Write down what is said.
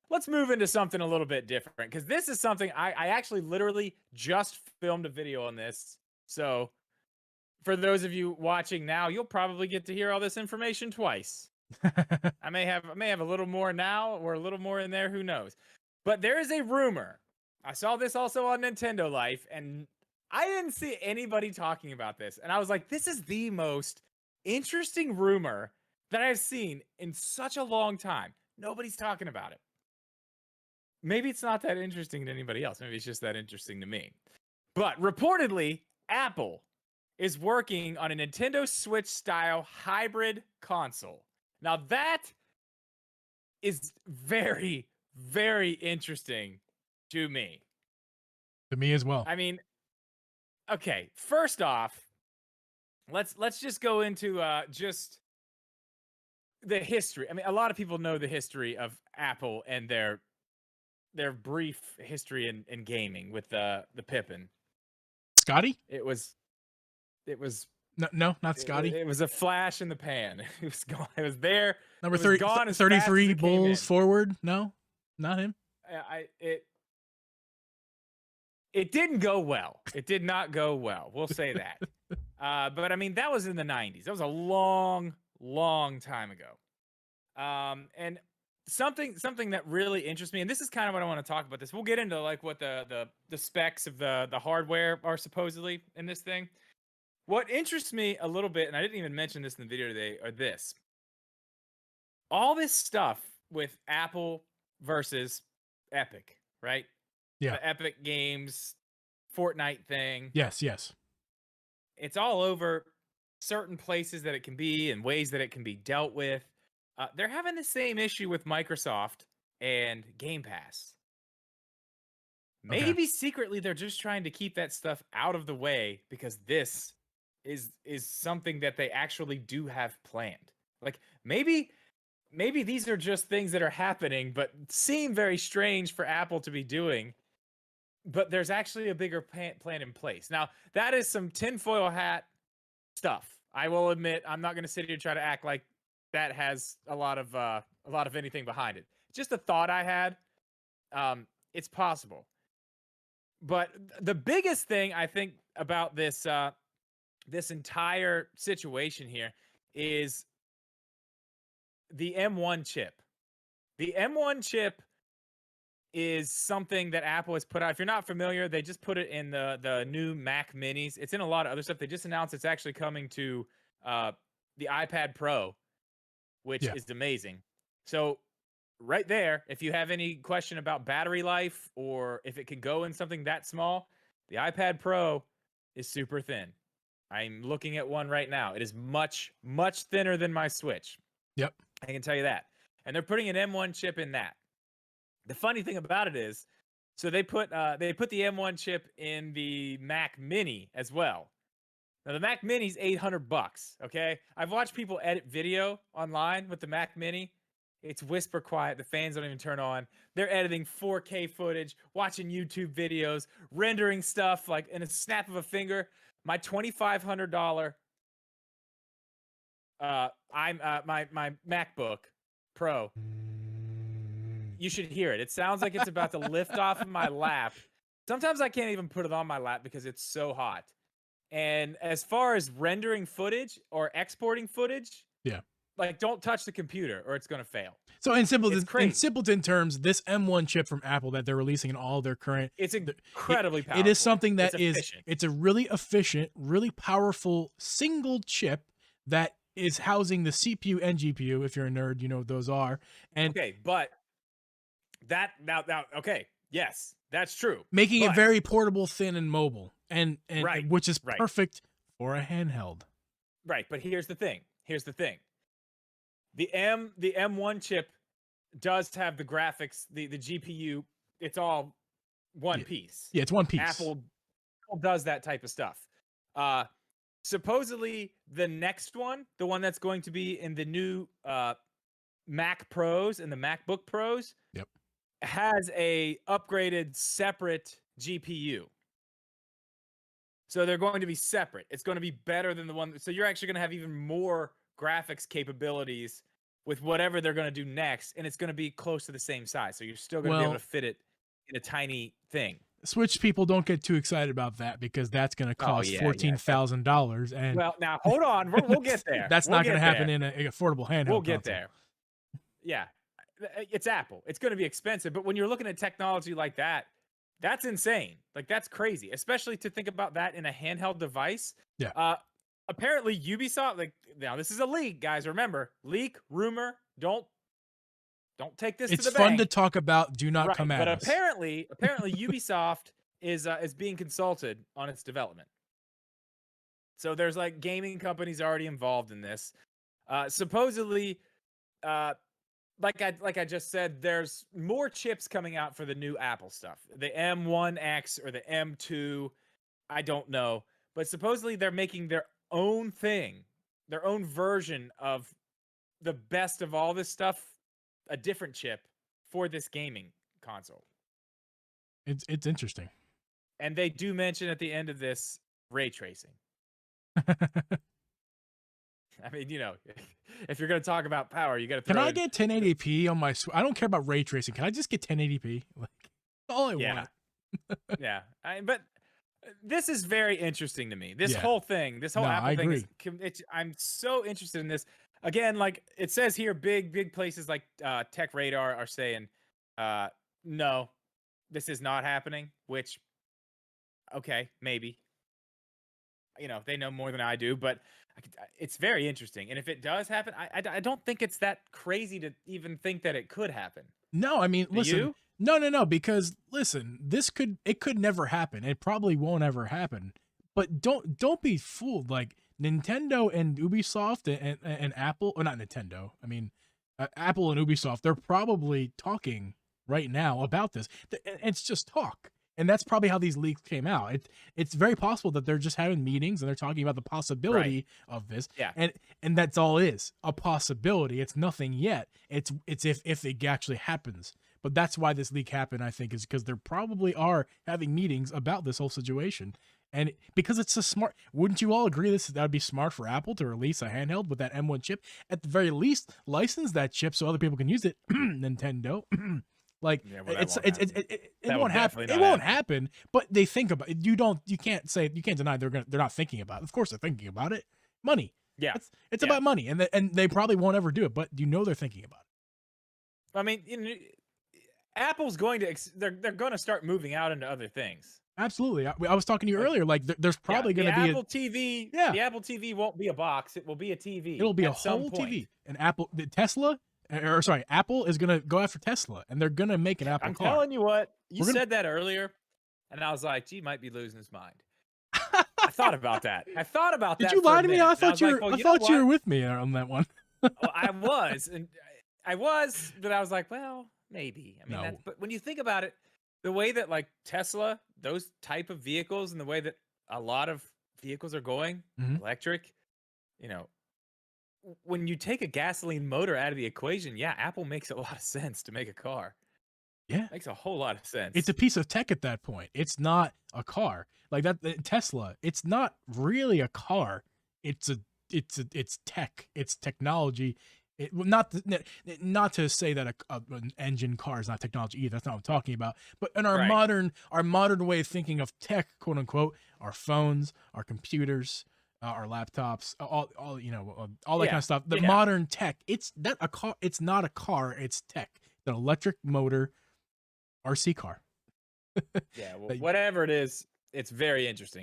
let's move into something a little bit different, because this is something I actually literally just filmed a video on this. So for those of you watching now, you'll probably get to hear all this information twice. I may have a little more now or a little more in there, who knows. But there is a rumor. I saw this also on Nintendo Life, and I didn't see anybody talking about this. And I was like, this is the most interesting rumor that I've seen in such a long time. Nobody's talking about it. Maybe it's not that interesting to anybody else. Maybe it's just that interesting to me. But reportedly, Apple is working on a Nintendo Switch style hybrid console. Now that is very, very interesting to me. To me as well. I mean, okay, first off, let's just go into just the history. I mean, a lot of people know the history of Apple and their brief history in gaming with the Pippin. Scotty? It was no, not Scotty. It was a flash in the pan. It was gone. It was there. Number It was 30, gone as 33 fast as it came Bulls in. forward. No, not him. It didn't go well. It did not go well. We'll say that. But I mean, that was in the 90s. That was a long, long time ago. And something that really interests me, and this is kind of what I want to talk about this. We'll get into like what the specs of the hardware are supposedly in this thing. What interests me a little bit, and I didn't even mention this in the video today, are this. All this stuff with Apple versus Epic, right? Yeah. The Epic Games Fortnite thing. Yes. It's all over certain places that it can be and ways that it can be dealt with. They're having the same issue with Microsoft and Game Pass. Maybe secretly they're just trying to keep that stuff out of the way because this is something that they actually do have planned. Like maybe these are just things that are happening but seem very strange for Apple to be doing. But there's actually a bigger plan in place. Now, that is some tinfoil hat stuff. I will admit, I'm not going to sit here and try to act like that has a lot of anything behind it. Just a thought I had. It's possible. But the biggest thing I think about this this entire situation here is the M1 chip. The M1 chip is something that Apple has put out. If you're not familiar, they just put it in the new Mac Minis. It's in a lot of other stuff. They just announced it's actually coming to the iPad Pro, which is amazing. So right there, if you have any question about battery life or if it can go in something that small, the iPad Pro is super thin. I'm looking at one right now. It is much, much thinner than my Switch. Yep. I can tell you that. And they're putting an M1 chip in that. The funny thing about it is, so they put the M1 chip in the Mac Mini as well. Now the Mac Mini's $800. Okay, I've watched people edit video online with the Mac Mini. It's whisper quiet. The fans don't even turn on. They're editing 4K footage, watching YouTube videos, rendering stuff like in a snap of a finger. My $2,500 my MacBook Pro. You should hear it. It sounds like it's about to lift off of my lap. Sometimes I can't even put it on my lap because it's so hot. And as far as rendering footage or exporting footage, like don't touch the computer or it's going to fail. So in simpleton terms, this M1 chip from Apple that they're releasing in all their current, it's incredibly powerful. It is something that it's a really efficient, really powerful single chip that is housing the CPU and GPU. If you're a nerd, you know what those are. And okay, but that now okay, yes, that's true. Making it very portable, thin, and mobile, and right, which is perfect for a handheld. Right, but here's the thing. The M1 chip does have the graphics, the GPU. It's all one piece. Yeah, it's one piece. Apple does that type of stuff. Supposedly, the next one, the one that's going to be in the new Mac Pros and the MacBook Pros, has a upgraded separate GPU. So they're going to be separate. It's going to be better than the one. So you're actually going to have even more graphics capabilities with whatever they're going to do next, and it's going to be close to the same size. So you're still going to be able to fit it in a tiny thing. Switch people don't get too excited about that because that's going to cost $14,000. And well, now hold on, we'll get there. That's we'll not going to happen there. in an affordable handheld. We'll get console. there. Yeah, it's Apple. It's going to be expensive, but when you're looking at technology like that, that's insane. Like, that's crazy, especially to think about that in a handheld device. Yeah. Apparently Ubisoft, like, now this is a leak, guys. Remember, leak, rumor. Don't take this to the bank. It's fun to talk about. Do not come at us. But apparently Ubisoft is being consulted on its development. So there's like gaming companies already involved in this. Supposedly, like I just said, there's more chips coming out for the new Apple stuff. The M1X or the M2, I don't know. But supposedly they're making their own thing, their own version of the best of all this stuff, a different chip for this gaming console. It's interesting. And they do mention at the end of this ray tracing. I mean, you know, if you're going to talk about power, you got to throw Can I get 1080p on my I don't care about ray tracing. Can I just get 1080p? Like, all I want. Yeah. But this is very interesting to me. This whole thing, this whole Apple thing I'm so interested in this. Again, like it says here, big places like Tech Radar are saying, no, this is not happening, which, okay, maybe. You know, they know more than I do, but it's very interesting. And if it does happen, I don't think it's that crazy to even think that it could happen. No, I mean, listen. You? No, because listen, it could never happen. It probably won't ever happen. But don't be fooled. Like Nintendo and Ubisoft and Apple, or not Nintendo. I mean, Apple and Ubisoft, they're probably talking right now about this. It's just talk. And that's probably how these leaks came out. It's very possible that they're just having meetings and they're talking about the possibility of this. Yeah. And that's all it is, a possibility. It's nothing yet. It's if it actually happens. But that's why this leak happened, I think, is because there probably are having meetings about this whole situation. And because it's a smart, wouldn't you all agree that would be smart for Apple to release a handheld with that M1 chip? At the very least, license that chip so other people can use it. Nintendo. Like, yeah, well, it won't happen. It won't happen. But they think about it. You can't deny they're not thinking about it. Of course they're thinking about it. Money. Yeah, it's about money, and they probably won't ever do it. But you know they're thinking about it. I mean, you know, Apple's going to they're going to start moving out into other things. Absolutely. I was talking to you earlier. Like, there's probably going to be Apple TV. Yeah, the Apple TV won't be a box. It will be a TV. It'll be a whole TV. And Apple is going to go after Tesla, and they're going to make an Apple car. I'm telling you what, you said that earlier, and I was like, gee, might be losing his mind. I thought about that. Did you lie to me? I thought you were with me on that one. Well, I was, but I was like, well, maybe. I mean, but when you think about it, the way that like Tesla, those type of vehicles, and the way that a lot of vehicles are going electric, you know, when you take a gasoline motor out of the equation, Apple makes a lot of sense to make a car. Yeah, makes a whole lot of sense. It's a piece of tech at that point. It's not a car like that. Tesla, it's not really a car. It's tech. It's technology. Not to say that an engine car is not technology either. That's not what I'm talking about. But in our modern way of thinking of tech, quote unquote, our phones, our computers, our laptops, all that kind of stuff. The modern tech. It's not a car. It's tech. An electric motor RC car. Well, whatever it is, it's very interesting.